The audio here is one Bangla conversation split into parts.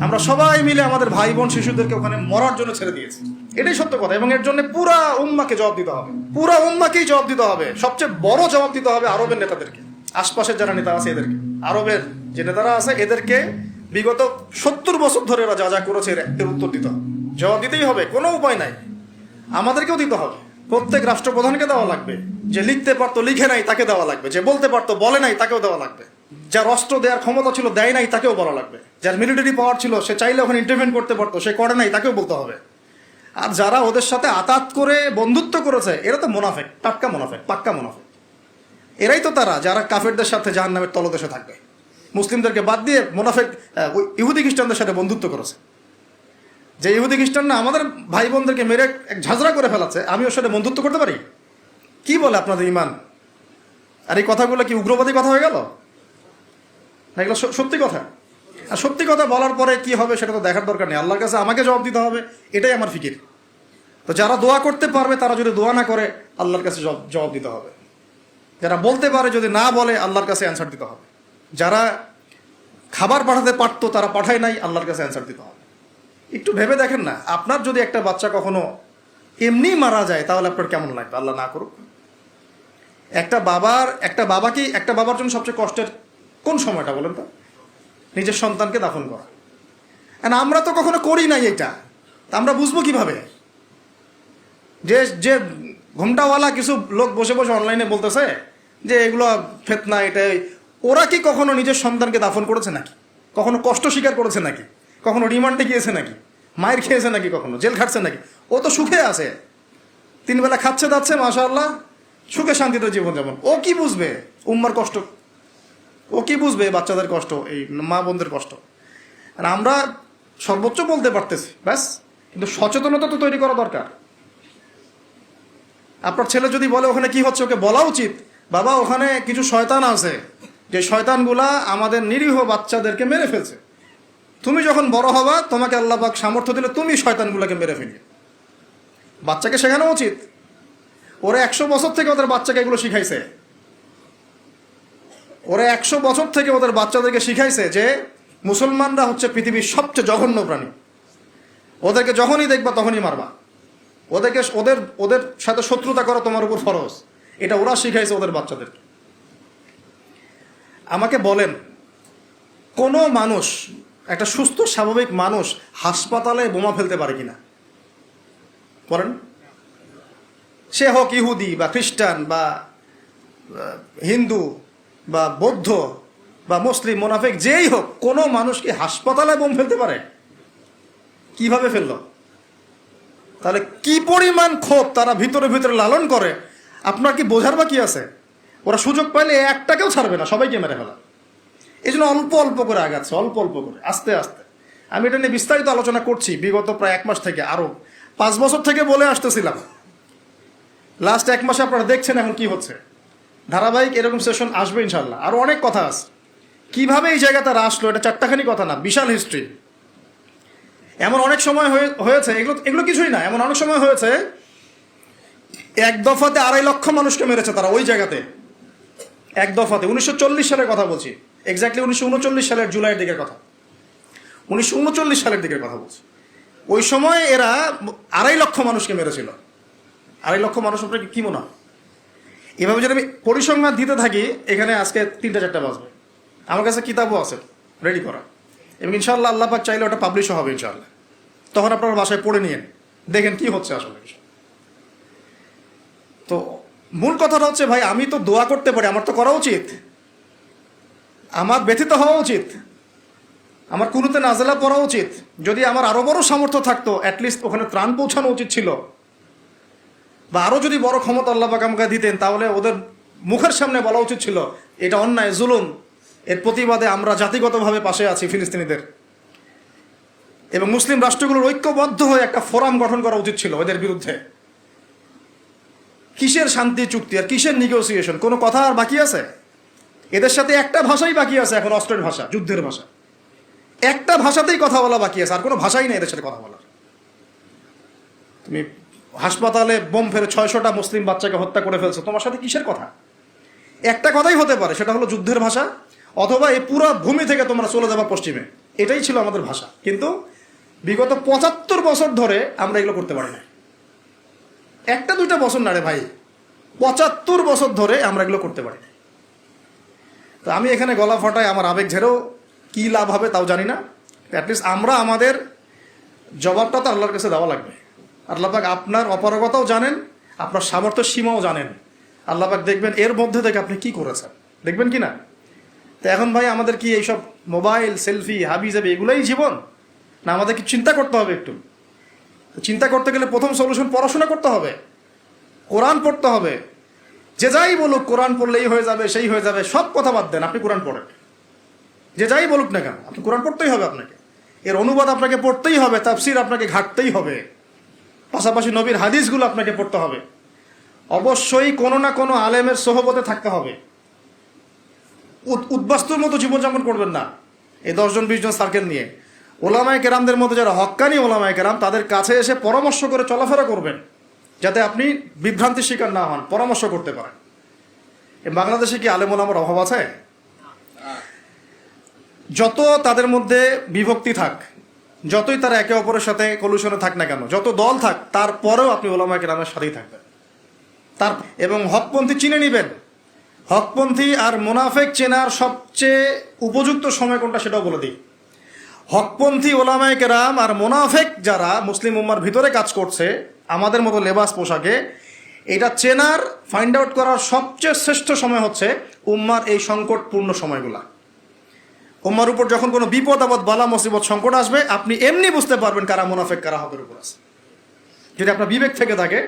আমরা সবাই মিলে আমাদের ভাই বোন শিশুদেরকে ওখানে মরার জন্য ছেড়ে দিয়েছি, এটাই সত্য কথা। এবং এর জন্য পুরা উম্মাকে জবাব দিতে হবে, পুরা উম্মাকেই জবাব দিতে হবে। সবচেয়ে বড় জবাব দিতে হবে আরবের নেতাদেরকে, আশপাশের যারা নেতা আছে এদেরকে, আরবের যে নেতারা আছে এদেরকে বিগত 70 বছর ধরে এরা যা যা করেছে এর উত্তর দিতে হবে, জবাব দিতেই হবে, কোনো উপায় নাই। আমাদেরকেও দিতে হবে, প্রত্যেক রাষ্ট্রপ্রধানকে দেওয়া লাগবে, যে লিখতে পারতো লিখে নাই তাকে দেওয়া লাগবে, যে বলতে পারতো বলে নাই তাকেও দেওয়া লাগবে, যার অস্ত্র দেওয়ার ক্ষমতা ছিল দেয় নাই তাকেও বলা লাগবে, যার মিলিটারি পাওয়ার ছিল সে চাইলে ওখানে ইন্টারভেন করতে পারতো সে করে নাই তাকেও বলতে হবে। আর যারা ওদের সাথে আতাত করে বন্ধুত্ব করেছে এরা তো মুনাফিক, টাটকা মুনাফিক, পাক্কা মুনাফিক। এরাই তো তারা যারা কাফেরদের সাথে জাহান্নামের তলদেশে থাকবে, মুসলিমদেরকে বাদ দিয়ে মুনাফিক ইহুদি খ্রিস্টানদের সাথে বন্ধুত্ব করেছে। যে ইহুদি খ্রিস্টানরা আমাদের ভাই বোনদেরকে মেরে এক ঝাঁঝরা করে ফেলাচ্ছে, আমি ওর সাথে বন্ধুত্ব করতে পারি? কি বলে আপনাদের ইমান? আর এই কথাগুলো কি উগ্রবাদী কথা হয়ে গেল? না, এগুলো সত্যি কথা। আর সত্যি কথা বলার পরে কি হবে সেটা তো দেখার দরকার নেই, আল্লাহর কাছে আমাকে জবাব দিতে হবে, এটাই আমার ফিকির। তো যারা দোয়া করতে পারবে তারা যদি দোয়া না করে আল্লাহর কাছে জবাব দিতে হবে, যারা বলতে পারে যদি না বলে আল্লাহর কাছে অ্যান্সার দিতে হবে, যারা খাবার পাঠাতে পারতো তারা পাঠায় নাই আল্লাহর কাছে অ্যান্সার দিতে হবে। একটু ভেবে দেখেন না, আপনার যদি একটা বাচ্চা কখনো এমনি মারা যায় তাহলে আপনার কেমন লাগবে? আল্লাহ না করুক। একটা বাবার জন্য সবচেয়ে কষ্টের কোন সময়টা বলেন তো? নিজের সন্তানকে দাফন করা। আর আমরা তো কখনো করি নাই এটা, আমরা বুঝবো কিভাবে? যে ঘুমটাওয়ালা কিছু লোক বসে বসে অনলাইনে বলতেছে যে এগুলো ফেতনা, এটাই, ওরা কি কখনো নিজের সন্তানকে দাফন করেছে নাকি? কখনো কষ্ট স্বীকার করেছে নাকি? কখনো রিমান্ডে গিয়েছে নাকি? মায়ের খেয়েছে নাকি? কখনো জেল খাটছে নাকি? ও তো সুখে আছে, 3 বেলা খাচ্ছে দাচ্ছে, মাশাআল্লাহ, সুখে শান্তিতে জীবন যেমন। ও কি বুঝবে উম্মার কষ্ট? ও কি বুঝবে বাচ্চাদের কষ্ট, এই মা বোনদের কষ্ট? আর আমরা সর্বোচ্চ বলতে পারতেছি ব্যাস, কিন্তু সচেতনতা তো তৈরি করা দরকার। আপনার ছেলে যদি বলে ওখানে কি হচ্ছে, ওকে বলা উচিত, বাবা ওখানে কিছু শয়তান আছে, যে শয়তানগুলা আমাদের নিরীহ বাচ্চাদেরকে মেরে ফেলছে। তুমি যখন বড় হবা তোমাকে আল্লাহ পাক সামর্থ্য দিলে তুমি শয়তানগুলোকে মেরে ফেলি। বাচ্চাকে শেখানো উচিত। ওরা 100 বছর থেকে ওদের বাচ্চাকে এগুলো শিখাইছে, ওরা 100 বছর থেকে ওদের বাচ্চাদেরকে শিখাইছে যে মুসলমানরা হচ্ছে পৃথিবীর সবচেয়ে জঘন্য প্রাণী, ওদেরকে যখনই দেখবা তখনই মারবা, ওদের সাথে শত্রুতা করা তোমার উপর ফরজ। এটা ওরা শিখাইছে ওদের বাচ্চাদেরকে। আমাকে বলেন, কোনো মানুষ, একটা সুস্থ স্বাভাবিক মানুষ হাসপাতালে বোমা ফেলতে পারে কিনা বলেন? সে হোক ইহুদি বা খ্রিস্টান বা হিন্দু বা বৌদ্ধ বা মুসলিম, মুনাফিক, যেই হোক, কোনো মানুষ কি হাসপাতালে বোম ফেলতে পারে? কিভাবে ফেললো? তাহলে কি পরিমাণ ক্ষোভ তারা ভিতরে ভিতরে লালন করে আপনার কি বোঝার বাকি আছে? ওরা সুযোগ পাইলে একটাকেও ছাড়বে না, সবাইকে মেরে ফেলা। এই জন্য অল্প অল্প করে আগাচ্ছে, অল্প অল্প করে, আস্তে আস্তে। আমি এটা নিয়ে বিস্তারিত আলোচনা করছি বিগত প্রায় 1 মাস থেকে, আরো 5 বছর থেকে বলে আসতেছিলাম। লাস্ট 1 মাসে আপনারা দেখছেন এখন কি হচ্ছে। ধারাবাহিক এরকম সেশন আসবে ইনশাল্লাহ। আরো অনেক কথা আছে, কিভাবে এই জায়গাতে আসলো, এটা 4টাখানি কথা না, বিশাল হিস্ট্রি। এমন অনেক সময় হয়েছে, এগুলো কিছুই না, এমন অনেক সময় হয়েছে এক দফাতে 2.5 লক্ষ মানুষকে মেরেছে তারা ওই জায়গাতে, এক দফাতে। 1940 সালের কথা বলছি, এক্স্যাক্টলি 1939 সালের জুলাইয়ের দিকের কথা, 1939 সালের দিকের কথা বলছি। ওই সময় এরা 2.5 লক্ষ মানুষকে মেরেছিল। 2.5 লক্ষ মানুষ আপনাকে কি মনে হয়? এভাবে যদি আমি পরিসংখ্যান দিতে থাকি এখানে আজকে 3টা-4টা বাজবে। আমার কাছে কিতাবও আছে রেডি করা, এবং ইনশাআল্লাহ আল্লাহ পাক চাইলে ওটা পাবলিশও হবে ইনশাআল্লাহ। তখন আপনার বাসায় পড়ে নিয়ে দেখেন কি হচ্ছে আসলে। তো মূল কথাটা হচ্ছে, ভাই আমি তো দোয়া করতে পারি, আমার তো করা উচিত, আমার ব্যথিত হওয়া উচিত, আমার কুনুতে নাজেলা পড়া উচিত। যদি আমার আরো বড় সামর্থ্য থাকতো অ্যাটলিস্ট ওখানে ত্রাণ পৌঁছানো উচিত ছিল, বা আরো যদি বড় ক্ষমতা আল্লাহ পাক আমাকে দিতেন তাহলে ওদের মুখের সামনে বলা উচিত ছিল এটা অন্যায়, জুলুম, এর প্রতিবাদে আমরা জাতিগতভাবে পাশে আছি ফিলিস্তিনিদের, এবং মুসলিম রাষ্ট্রগুলোর ঐক্যবদ্ধ হয়ে একটা ফোরাম গঠন করা উচিত ছিল এদের বিরুদ্ধে। কিসের শান্তি চুক্তি আর কিসের নেগোসিয়েশন? কোনো কথা আর বাকি আছে? এদের সাথে একটা ভাষাই বাকি আছে এখন, অস্ত্রের ভাষা, যুদ্ধের ভাষা। একটা ভাষাতেই কথা বলা বাকি আছে, আর কোনো ভাষাই নেই এদের সাথে কথা বলার। তুমি হাসপাতালে বোম ফেলে 600টা মুসলিম বাচ্চাকে হত্যা করে ফেলছো, তোমার সাথে কিসের কথা? একটা কথাই হতে পারে, সেটা হলো যুদ্ধের ভাষা, অথবা এই পুরো ভূমি থেকে তোমরা চলে যাবা পশ্চিমে। এটাই ছিল আমাদের ভাষা। কিন্তু বিগত ৭৫ বছর ধরে আমরা এগুলো করতে পারি না। একটা দুইটা বছর না রে ভাই, ৭৫ বছর ধরে আমরা এগুলো করতে পারি না। তো আমি এখানে গলা ফাটাই, আমার আবেগ ঝেড়েও কী লাভ হবে তাও জানি না। অ্যাটলিস্ট আমরা আমাদের জবাবটা তো আল্লাহর কাছে দেওয়া লাগবে। আল্লাহ পাক আপনার অপারগতাও জানেন, আপনার সামর্থ্য সীমাও জানেন। আল্লাহ পাক দেখবেন এর মধ্যে থেকে আপনি কি করেছেন, দেখবেন কি না? তো এখন ভাই আমাদের কি এইসব মোবাইল, সেলফি, হাবি যাবে এগুলোই জীবন? না আমাদের কি চিন্তা করতে হবে একটু? চিন্তা করতে গেলে প্রথম সলিউশন পড়াশোনা করতে হবে, কোরআন পড়তে হবে। যে যাই বলুক কোরআন পড়লেই হয়ে যাবে, সেই হয়ে যাবে, সব কথা বাদ দেন, আপনি কোরআন পড়েন। যে যাই বলুক না কেন, আপনি কোরআন পড়তেই হবে, আপনাকে এর অনুবাদ আপনাকে পড়তেই হবে, তাফসির আপনাকে ঘাটতেই হবে, পাশাপাশি নবীর হাদিসগুলো আপনাকে পড়তে হবে। অবশ্যই কোনো না কোনো আলেমের সোহবতে থাকতে হবে। উদ্বাস্তুর মতো জীবনযাপন করবেন না এই 10 জন 20 জন সার্কেল নিয়ে। ওলামায়ে কেরামদের মধ্যে যারা হক্কানি ওলামায়ে কেরাম, তাদের কাছে এসে পরামর্শ করে চলাফেরা করবেন, যাতে আপনি বিভ্রান্তির শিকার না হন, পরামর্শ করতে পারেন। বাংলাদেশে কি আলেম ওলামার অভাব আছে? যত তাদের মধ্যে বিভক্তি থাক, যতই তারা একে অপরের সাথে কলুশনে থাক না কেন, যত দল থাক, তারপরেও আপনি ওলামায়ে কেরামের সাথেই থাকবেন। এবং হকপন্থী চিনে নেবেন। হকপন্থী আর মুনাফেক চেনার সবচেয়ে উপযুক্ত সময় কোনটা সেটাও বলে দিই। হকপন্থী ওলামায়ে কেরাম আর মুনাফেক যারা মুসলিম উম্মার ভিতরে কাজ করছে আমাদের মতো লেবাস পোশাকে, এটা চেনার, ফাইন্ড আউট করার সবচেয়ে শ্রেষ্ঠ সময় হচ্ছে উম্মার এই সংকটপূর্ণ সময়গুলা। উম্মার উপর যখন কোনো বিপদ আপদ, বালা মুসিবত, সংকট আসবে, আপনি এমনি বুঝতে পারবেন কারা মুনাফেক কারা হকের উপর আছে, যদি আপনার বিবেক থেকে থাকে,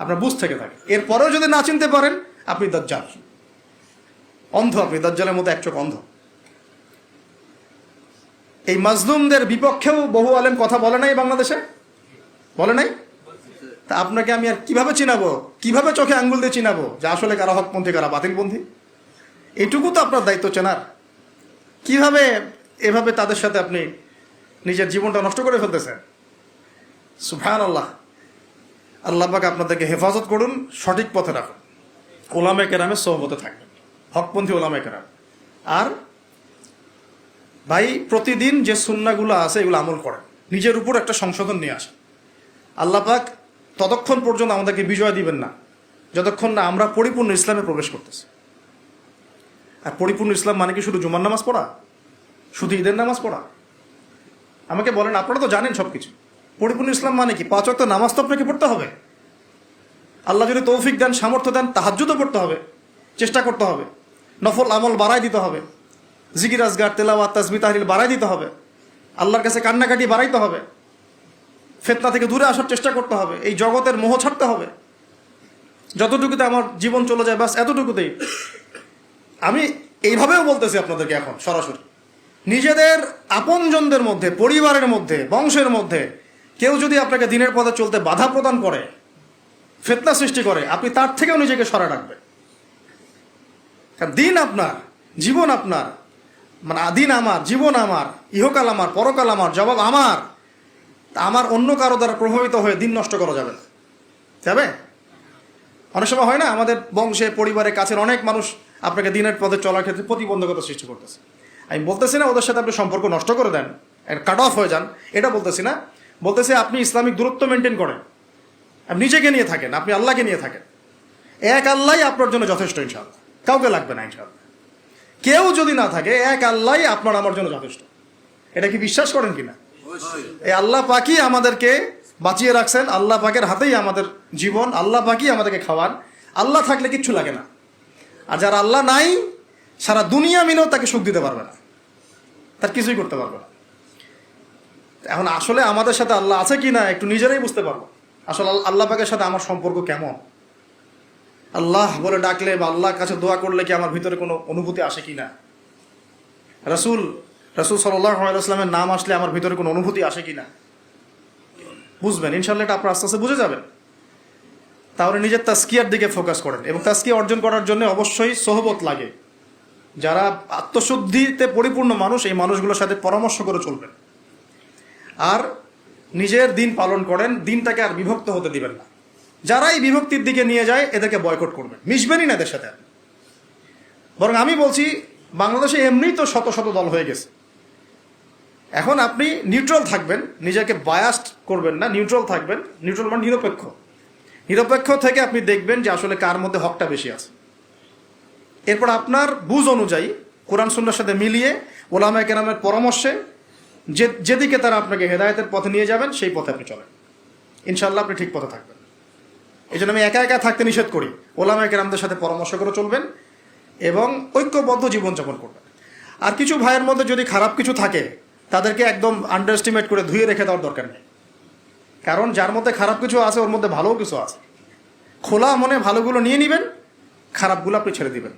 আপনার বুঝ থেকে থাকে। এরপরেও যদি না চিনতে পারেন, আপনি দাজ্জাল, অন্ধ, আপনি দাজ্জালের মতো এক চোখ অন্ধ। এই মাজলুমদের বিপক্ষেও বহু আলেম কথা বলে নাই বাংলাদেশে, বলে নাই? তা আপনাকে আমি আর কিভাবে চিনাবো, কিভাবে চোখে আঙ্গুল দিয়ে চিনাবো যে আসলে কারা হকপন্থী কারা বাতিলপন্থী? এইটুকু তো আপনার দায়িত্ব চেনার। কিভাবে এভাবে তাদের সাথে আপনি নিজের জীবনটা নষ্ট করে ফেলতেছেন? সুবহানাল্লাহ। আল্লাহ পাক আপনাদেরকে হেফাজত করুন, সঠিক পথে রাখুন, ওলামায়ে কেরামের সোহবতে থাকবেন, হকপন্থী ওলামায়ে কেরাম। আর ভাই প্রতিদিন যে সুন্নাহগুলো আছে এগুলো আমল করেন, নিজের উপর একটা সংশোধন নিয়ে আসেন। আল্লাহ পাক ততক্ষণ পর্যন্ত আমাদেরকে বিজয় দিবেন না যতক্ষণ না আমরা পরিপূর্ণ ইসলামে প্রবেশ করতেছি। আর পরিপূর্ণ ইসলাম মানে কি শুধু জুমার নামাজ পড়া, শুধু ঈদের নামাজ পড়া? আমাকে বলেন, আপনারা তো জানেন সব কিছু। পরিপূর্ণ ইসলাম মানে কি? 5 ওয়াক্ত নামাজ তো আপনাকে পড়তে হবে। আল্লাহ যদি তৌফিক দেন, সামর্থ্য দেন, তাহাজ্জুদও পড়তে হবে, চেষ্টা করতে হবে, নফল আমল বাড়াই দিতে হবে, জিকির আজগার, তেলাওয়াত, তাসবিহ, তাহলিল বাড়াই দিতে হবে, আল্লাহর কাছে কান্নাকাটি বাড়াইতে হবে, ফিতনা থেকে দূরে আসার চেষ্টা করতে হবে, এই জগতের মোহ ছাড়তে হবে। যতটুকুতে আমার জীবন চলে যায়, বাস এতটুকুতেই। আমি এইভাবেও বলতেছি আপনাদেরকে এখন সরাসরি, নিজেদের আপনজনদের মধ্যে, পরিবারের মধ্যে, বংশের মধ্যে কেউ যদি আপনাকে দিনের পথে চলতে বাধা প্রদান করে, ফিতনা সৃষ্টি করে, আপনি তার থেকেও নিজেকে সরা রাখবেন। কারণ দিন আপনার, জীবন আপনার, মানে দিন আমার, জীবন আমার, ইহকাল আমার, পরকাল আমার, জবাব আমার। আমার অন্য কারো দ্বারা প্রভাবিত হয়ে দিন নষ্ট করা যাবে না, যাবে? অনেক সময় হয় না, আমাদের বংশে, পরিবারে, কাছের অনেক মানুষ আপনাকে দিনের পথে চলার ক্ষেত্রে প্রতিবন্ধকতা সৃষ্টি করতেছে। আমি বলতেছি না ওদের সাথে আপনি সম্পর্ক নষ্ট করে দেন, কাট অফ হয়ে যান, এটা বলতেছি না। বলতেছি আপনি ইসলামিক দূরত্ব মেনটেন করেন, আপনি নিজেকে নিয়ে থাকেন, আপনি আল্লাহকে নিয়ে থাকেন। এক আল্লাহই আপনার জন্য যথেষ্ট, ইনশাআল্লাহ। কাউকে লাগবে না, ইনশাআল্লাহ। কেউ যদি না থাকে, এক আল্লাহই আপনার আমার জন্য যথেষ্ট। এটা কি বিশ্বাস করেন কিনা? এই আল্লাহ পাকই আমাদেরকে বাঁচিয়ে রাখছেন, আল্লাহ পাকের হাতেই আমাদের জীবন, আল্লাহ পাকই আমাদেরকে খাওয়ান। আল্লাহ থাকলে কিচ্ছু লাগে না। আর যার আল্লাহ নাই, সারা দুনিয়া মিলেও তাকে সুখ দিতে পারবে না, তার কিছুই করতে পারবে না। এখন আসলে আমাদের সাথে আল্লাহ আছে কি না একটু নিজেরাই বুঝতে পারবো। আসলে আল্লাহ পাকের সাথে আমার সম্পর্ক কেমন? আল্লাহ বলে ডাকলে বা আল্লাহর কাছে দোয়া করলে কি আমার ভিতরে কোনো অনুভূতি আসে কি না? রাসূল সাল্লাল্লাহু আলাইহি ওয়াসাল্লামের নাম আসলে আমার ভিতরে কোনো অনুভূতি আসে কি না? বুঝবেন ইনশাআল্লাহ, এটা আপনার আস্তে আস্তে বুঝে যাবেন। তাহলে নিজের তাজকিয়ার দিকে ফোকাস করেন, এবং তাজকিয়া অর্জন করার জন্য অবশ্যই সোহবত লাগে। যারা আত্মশুদ্ধিতে পরিপূর্ণ মানুষ, এই মানুষগুলোর সাথে পরামর্শ করে চলবেন। আর নিজের দিন পালন করেন, দিনটাকে আর বিভক্ত হতে দিবেন না। যারা এই বিভক্তির দিকে নিয়ে যায় এদেরকে বয়কট করবেন, মিশবেনই না এদের সাথে। বরং আমি বলছি, বাংলাদেশে এমনিই তো শত শত দল হয়ে গেছে, এখন আপনি নিউট্রাল থাকবেন, নিজেকে বায়াসড করবেন না, নিউট্রাল থাকবেন। নিউট্রাল মানে নিরপেক্ষ। নিরপেক্ষ থেকে আপনি দেখবেন যে আসলে কার মধ্যে হকটা বেশি আছে। এরপর আপনার বুঝ অনুযায়ী কোরআন সুন্নাহর সাথে মিলিয়ে ওলামায়ে কেরামের পরামর্শে যেদিকে তারা আপনাকে হেদায়েতের পথে নিয়ে যাবেন সেই পথে আপনি চলেন, ইনশাআল্লাহ আপনি ঠিক পথে থাকবেন। এই জন্য আমি একা একা থাকতে নিষেধ করি। ওলামায়ে কেরামদের সাথে পরামর্শ করে চলবেন এবং ঐক্যবদ্ধ জীবনযাপন করবেন। আর কিছু ভাইয়ের মধ্যে যদি খারাপ কিছু থাকে তাদেরকে একদম আন্ডার এস্টিমেট করে ধুয়ে রেখে দেওয়ার দরকার নেই। কারণ যার মধ্যে খারাপ কিছু আছে ওর মধ্যে ভালোও কিছু আছে। খোলা মনে ভালোগুলো নিয়ে নেবেন, খারাপগুলো আপনি ছেড়ে দিবেন।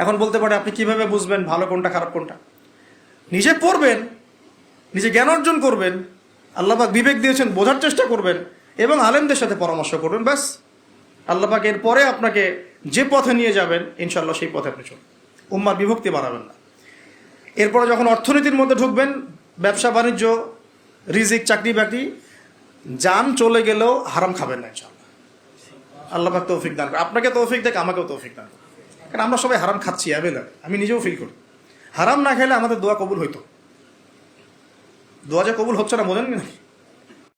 এখন বলতে পারে আপনি কিভাবে বুঝবেন ভালো কোনটা খারাপ কোনটা? নিজে পড়বেন, নিজে জ্ঞান অর্জন করবেন, আল্লাহ পাক বিবেক দিয়েছেন, বোঝার চেষ্টা করবেন এবং আলেমদের সাথে পরামর্শ করবেন, ব্যাস। আল্লাহ পাক এরপরে আপনাকে যে পথে নিয়ে যাবেন ইনশাআল্লাহ সেই পথে আপনি চলুন। উম্মার বিভক্তি বাড়াবেন না। এরপরে যখন অর্থনীতির মধ্যে ঢুকবেন, ব্যবসা বাণিজ্য, রিজিক, চাকরি বাকরি, জান চলে গেলেও হারাম খাবেন না ইনশাআল্লাহ। আল্লাহ পাক তৌফিক দান করে, আপনাকে তৌফিক দেখ, আমাকেও তৌফিক দান করে। কারণ আমরা সবাই হারাম খাচ্ছি অ্যাভেলেবল, আমি নিজেও ফিল করি। হারাম না খেলে আমাদের দোয়া কবুল হইতো। দোয়া যে কবুল হচ্ছে না বোঝেন কি না?